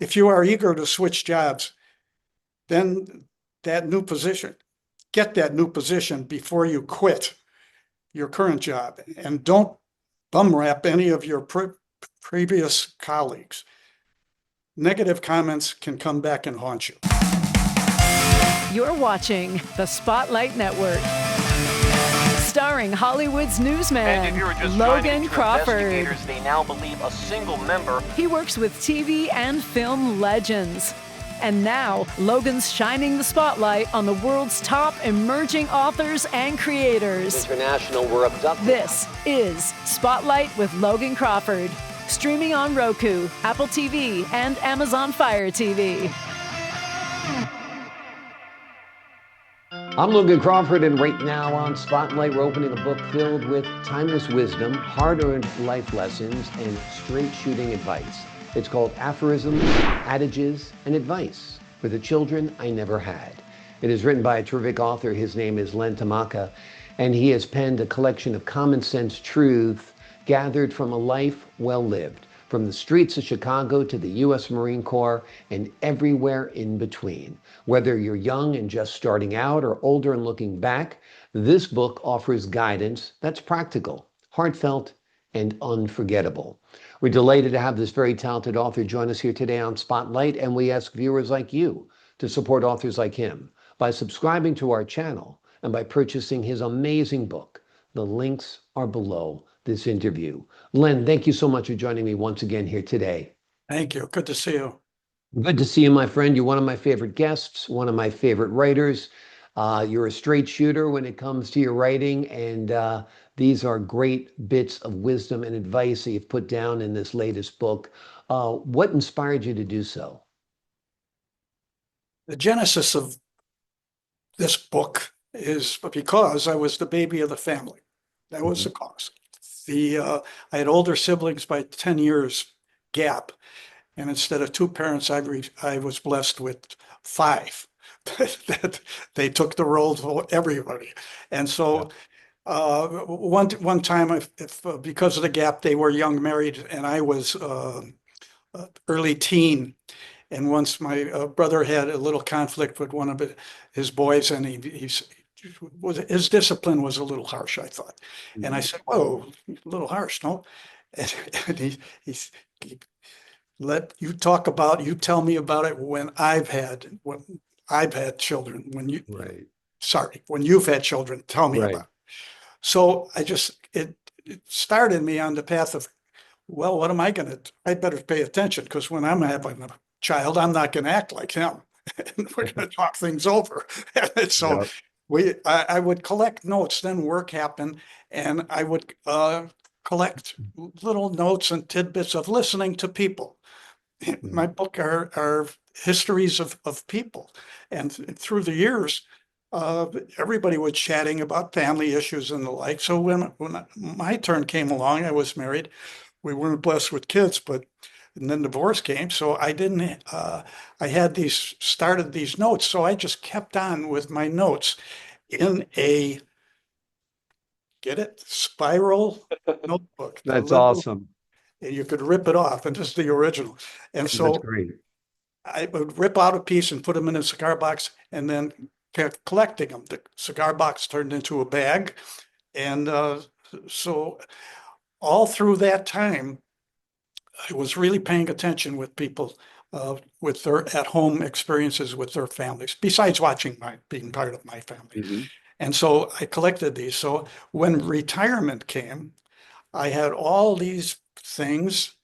if you are eager to switch jobs, then get that new position before you quit your current job, and don't bum rap any of your previous colleagues. Negative comments can come back and haunt you. You're watching the Spotlight Network, starring Hollywood's newsman, Logan Crawford. They now believe a single member. He works with TV and film legends. And now, Logan's shining the spotlight on the world's top emerging authors and creators. International were abducted. This is Spotlight with Logan Crawford, streaming on Roku, Apple TV, and Amazon Fire TV. I'm Logan Crawford, and right now on Spotlight, we're opening a book filled with timeless wisdom, hard-earned life lessons, and straight-shooting advice. It's called Aphorisms, Adages, and Advice for the Children I Never Had. It is written by a terrific author. His name is Len Tomaka, and he has penned a collection of common sense truth gathered from a life well lived, from the streets of Chicago to the U.S. Marine Corps and everywhere in between. Whether you're young and just starting out or older and looking back, this book offers guidance that's practical, heartfelt, and unforgettable. We're delighted to have this very talented author join us here today on Spotlight, and we ask viewers like you to support authors like him by subscribing to our channel and by purchasing his amazing book. The links are below this interview. Len, thank you so much for joining me once again here today. Thank you. Good to see you. Good to see you, my friend. You're one of my favorite guests, one of my favorite writers. You're a straight shooter when it comes to your writing, and these are great bits of wisdom and advice that you've put down in this latest book. What inspired you to do so? The genesis of this book is because I was the baby of the family. That was the cause. I had older siblings by 10 years gap, and instead of two parents, I was blessed with five. That they took the role for everybody. And so one time, because of the gap, they were young married, and I was early teen. And once my brother had a little conflict with one of his boys, and his discipline was a little harsh, I thought. And I said, "Whoa, a little harsh, no?" And he let you talk about, you tell me about it when I've had children. When you've had children, tell me about it. So it started me on the path of, well, what am I going to, I better pay attention, because when I'm having a child, I'm not going to act like him. And we're going to talk things over. And so I would collect notes, then work happened, and I would collect little notes and tidbits of listening to people. My book are histories of people. And through the years, everybody was chatting about family issues and the like. So when my turn came along, I was married. We weren't blessed with kids, and then divorce came. So I had started these notes. So I just kept on with my notes in a, get it, spiral notebook. That's awesome. And you could rip it off, and this is the original. And so that's great. I would rip out a piece and put them in a cigar box, and then kept collecting them. The cigar box turned into a bag. And so all through that time, I was really paying attention with people, with their at-home experiences with their families, besides being part of my family. And so I collected these. So when retirement came, I had all these things,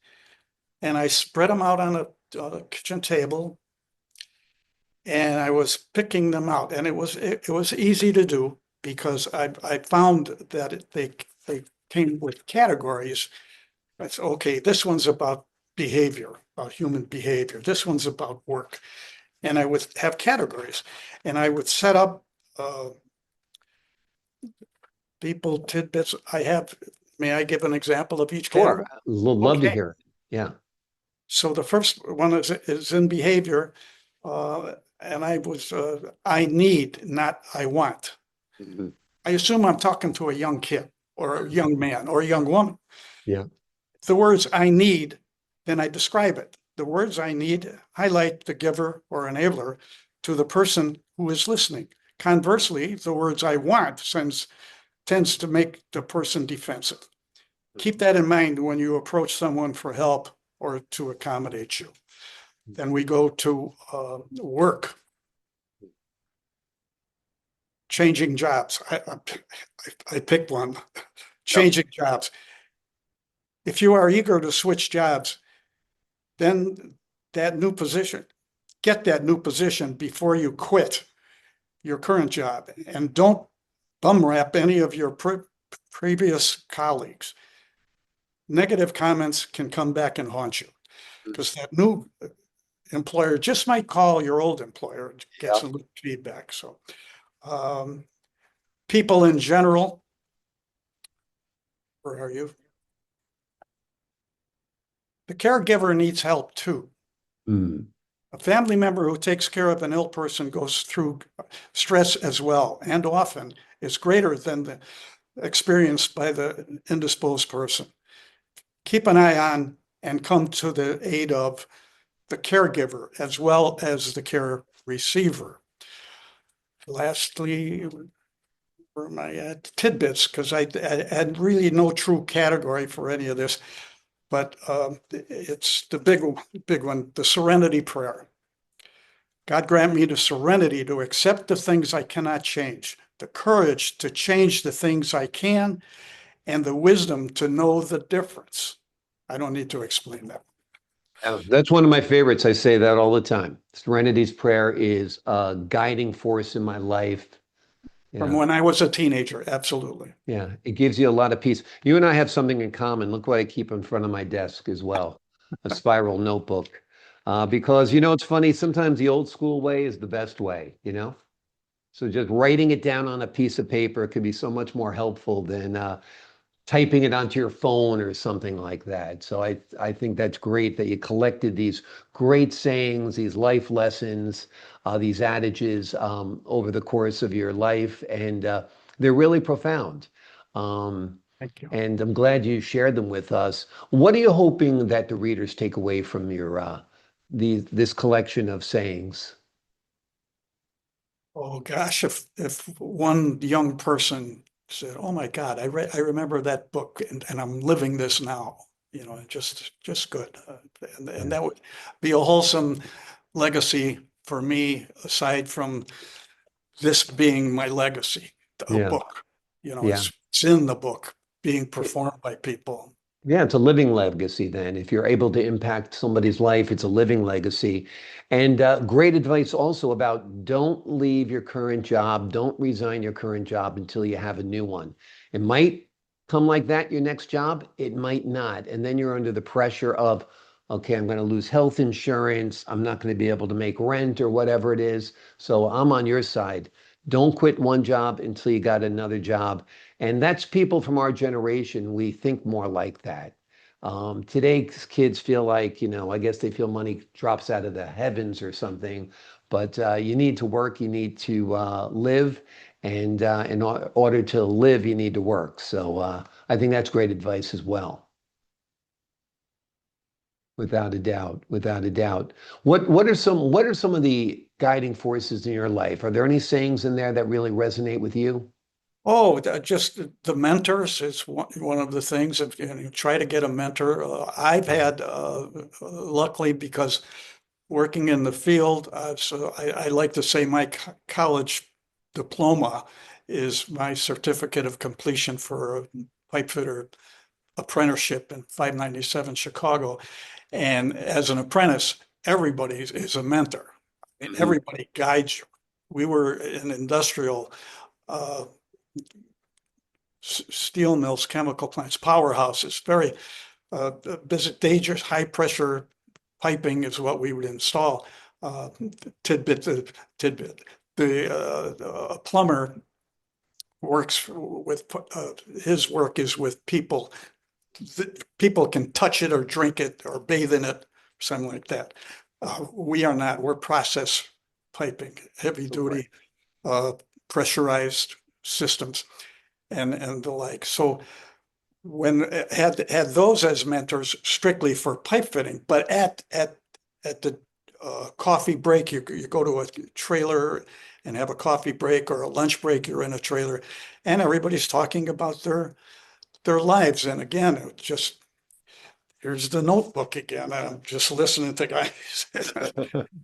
and I spread them out on a kitchen table, and I was picking them out, and it was easy to do, because I found that they came with categories. I said, okay, this one's about behavior, about human behavior. This one's about work, and I would have categories, and I would set up people tidbits. May I give an example of each category? Sure, love to hear it. Yeah. So the first one is in behavior, and I need, not I want. I assume I'm talking to a young kid or a young man or a young woman. Yeah. The words I need, then I describe it. the words I need highlight the giver or enabler to the person who is listening. Conversely, the words I want tends to make the person defensive. Keep that in mind when you approach someone for help or to accommodate you. Then we go to work. Changing jobs. I picked one. Changing jobs. If you are eager to switch jobs, then get that new position before you quit your current job, and don't bum rap any of your previous colleagues. Negative comments can come back and haunt you, because that new employer just might call your old employer and get some feedback. So people in general, where are you? The caregiver needs help too. A family member who takes care of an ill person goes through stress as well, and often is greater than the experienced by the indisposed person. Keep an eye on and come to the aid of the caregiver as well as the care receiver. Lastly, where am I at? Tidbits, because I had really no true category for any of this, but it's the big one, the serenity prayer. God grant me the serenity to accept the things I cannot change, the courage to change the things I can, and the wisdom to know the difference. I don't need to explain that. That's one of my favorites. I say that all the time. Serenity's prayer is a guiding force in my life. From when I was a teenager, absolutely. Yeah, it gives you a lot of peace. You and I have something in common. Look what I keep in front of my desk as well, a spiral notebook. Because, it's funny, sometimes the old school way is the best way, So just writing it down on a piece of paper could be so much more helpful than typing it onto your phone or something like that. So I think that's great that you collected these great sayings, these life lessons, these adages over the course of your life, and they're really profound. Thank you. And I'm glad you shared them with us. What are you hoping that the readers take away from your this collection of sayings? Oh gosh, if one young person said, "Oh my God, I remember that book, and I'm living this now," just good, and that would be a wholesome legacy for me. Aside from this being my legacy, a book, it's in the book, being performed by people. Yeah, it's a living legacy then. If you're able to impact somebody's life, it's a living legacy. And great advice also about don't leave your current job. Don't resign your current job until you have a new one. It might come like that, your next job. It might not. And then you're under the pressure of, okay, I'm going to lose health insurance. I'm not going to be able to make rent or whatever it is. So I'm on your side. Don't quit one job until you got another job. And that's people from our generation. We think more like that. Today's kids feel like, I guess they feel money drops out of the heavens or something. But you need to work, you need to live. And in order to live, you need to work. So I think that's great advice as well. Without a doubt, without a doubt. What are some of the guiding forces in your life? Are there any sayings in there that really resonate with you? Oh, just the mentors is one of the things. If you try to get a mentor, I've had, luckily, because working in the field, so I like to say my college diploma is my certificate of completion for a pipe fitter apprenticeship in 597 Chicago. And as an apprentice, everybody is a mentor. I mean, everybody guides you. We were an industrial steel mills, chemical plants, powerhouses, very busy, dangerous, high pressure piping is what we would install. Tidbit. The plumber works with, his work is with people. People can touch it or drink it or bathe in it, something like that. We are not, we're process piping, heavy duty, pressurized systems and the like. So when had those as mentors strictly for pipe fitting, but at at the coffee break, you go to a trailer and have a coffee break or a lunch break, you're in a trailer, and everybody's talking about their lives. And again, it just, here's the notebook again. I'm just listening to guys.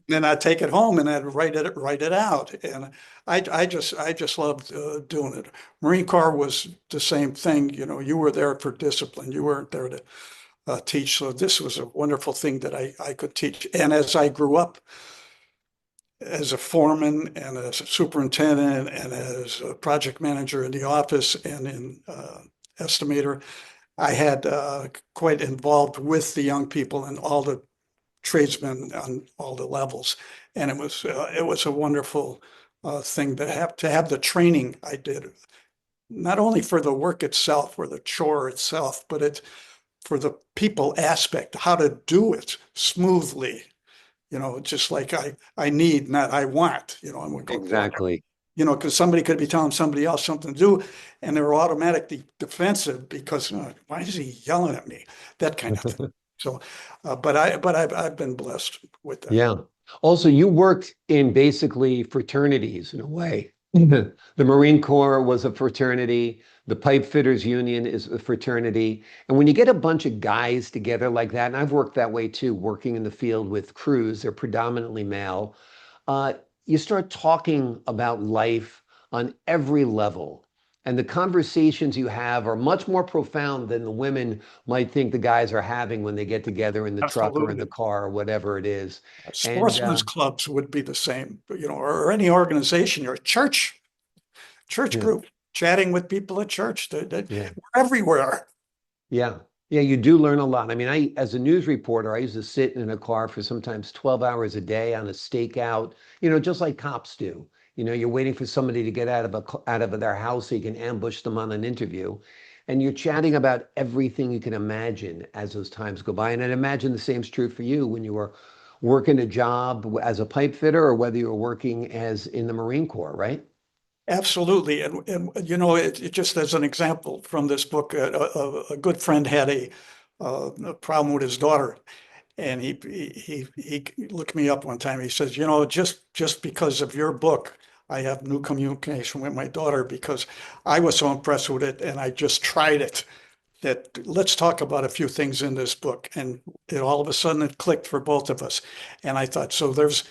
Then I take it home and I'd write it out. And I just loved doing it. Marine Corps was the same thing. You know, you were there for discipline. You weren't there to teach. So this was a wonderful thing that I could teach. And as I grew up as a foreman and as a superintendent and as a project manager in the office and in estimator, I had quite involved with the young people and all the tradesmen on all the levels. And it was a wonderful thing to have the training I did, not only for the work itself or the chore itself, but it's for the people aspect, how to do it smoothly. You know, just like I need, not I want, you know, I'm going to go. Exactly. You know, because somebody could be telling somebody else something to do, and they're automatically defensive because why is he yelling at me? That kind of thing. So, but I've been blessed with that. Yeah. Also, you worked in basically fraternities in a way. The Marine Corps was a fraternity. The Pipe Fitters Union is a fraternity. And when you get a bunch of guys together like that, and I've worked that way too, working in the field with crews, they're predominantly male, you start talking about life on every level. And the conversations you have are much more profound than the women might think the guys are having when they get together in the truck or in the Absolutely. car or whatever it is. And Sportsmen's clubs would be the same, you know, or any organization, your church yeah, group, chatting with people at church. We're yeah. everywhere. Yeah. Yeah, you do learn a lot. I mean, as a news reporter, I used to sit in a car for sometimes 12 hours a day on a stakeout, you know, just like cops do. You know, you're waiting for somebody to get out of their house so you can ambush them on an interview. And you're chatting about everything you can imagine as those times go by. And I'd imagine the same's true for you when you were working a job as a pipe fitter or whether you were working as in the Marine Corps, right? Absolutely. And you know, it just as an example from this book, a good friend had a problem with his daughter. And he looked me up one time. He says, you know, just because of your book, I have new communication with my daughter because I was so impressed with it and I just tried it. That let's talk about a few things in this book. And it all of a sudden it clicked for both of us. And I thought, so there's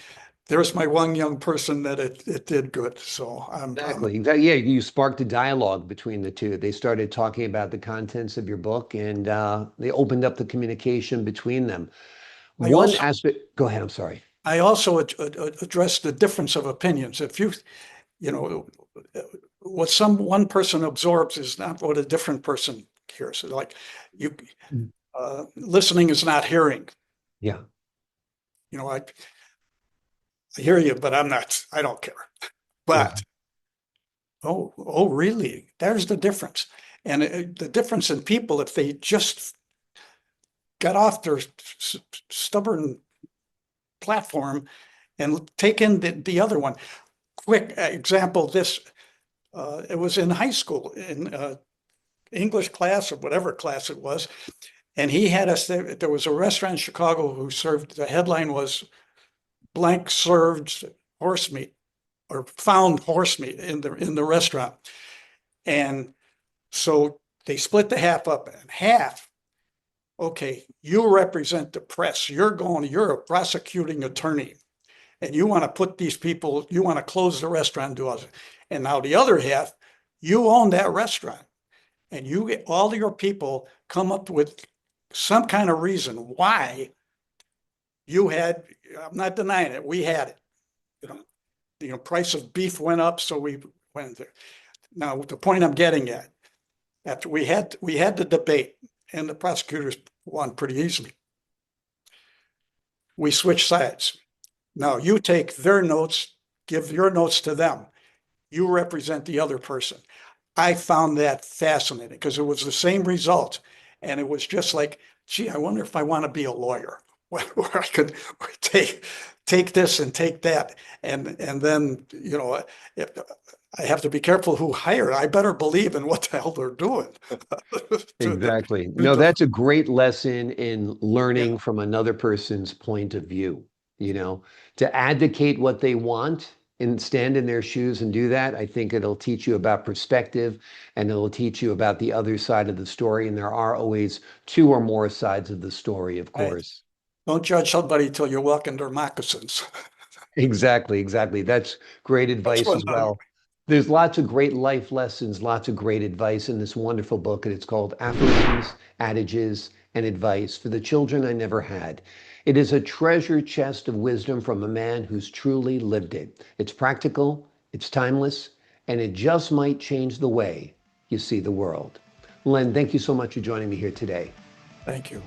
my one young person that it did good. So Exactly. Yeah, you sparked a dialogue between the two. They started talking about the contents of your book and they opened up the communication between them. I One also aspect, go ahead, I'm sorry. I also addressed the difference of opinions. If you know, what one person absorbs is not what a different person hears. Like you, listening is not hearing. Yeah, You know, I hear you, but I don't care. yeah, But oh, really? There's the difference. And the difference in people, if they just got off their stubborn platform and take in the other one. Quick example, it was in high school in English class or whatever class it was. And he had us there was a restaurant in Chicago who served, the headline was blank served horse meat or found horse meat in the restaurant. And so they split the half up in half. Okay, you represent the press. You're a prosecuting attorney. And you want to put these people, you want to close the restaurant to us. And now the other half, you own that restaurant. And you get all your people come up with some kind of reason why I'm not denying it, we had it. You know, price of beef went up, so we went there. Now, the point I'm getting at, after we had the debate, and the prosecutors won pretty easily, we switched sides. Now you take their notes, give your notes to them. You represent the other person. I found that fascinating because it was the same result. And it was just like, gee, I wonder if I want to be a lawyer where I could take this and take that. And then, you know, I have to be careful who hired. I better believe in what the hell they're doing. Exactly. No, that's a great lesson in learning Yeah, from another person's point of view, you know, to advocate what they want and stand in their shoes and do that. I think it'll teach you about perspective and it'll teach you about the other side of the story. And there are always two or more sides of the story, of right. course. Don't judge somebody till you walk in their moccasins. Exactly, exactly. That's great That's advice what as well. There's lots of great life lessons, lots of great advice in this wonderful book, and it's called Aphorisms, Adages, and Advice for the Children I Never Had. It is a treasure chest of wisdom from a man who's truly lived it. It's practical, it's timeless, and it just might change the way you see the world. Len, thank you so much for joining me here today. Thank you.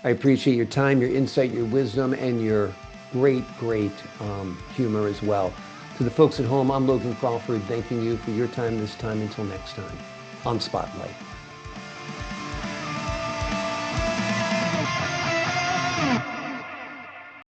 I appreciate your time, your insight, your wisdom, and your great humor as well. To the folks at home, I'm Logan Crawford, thanking you for your time this time. Until next time on Spotlight.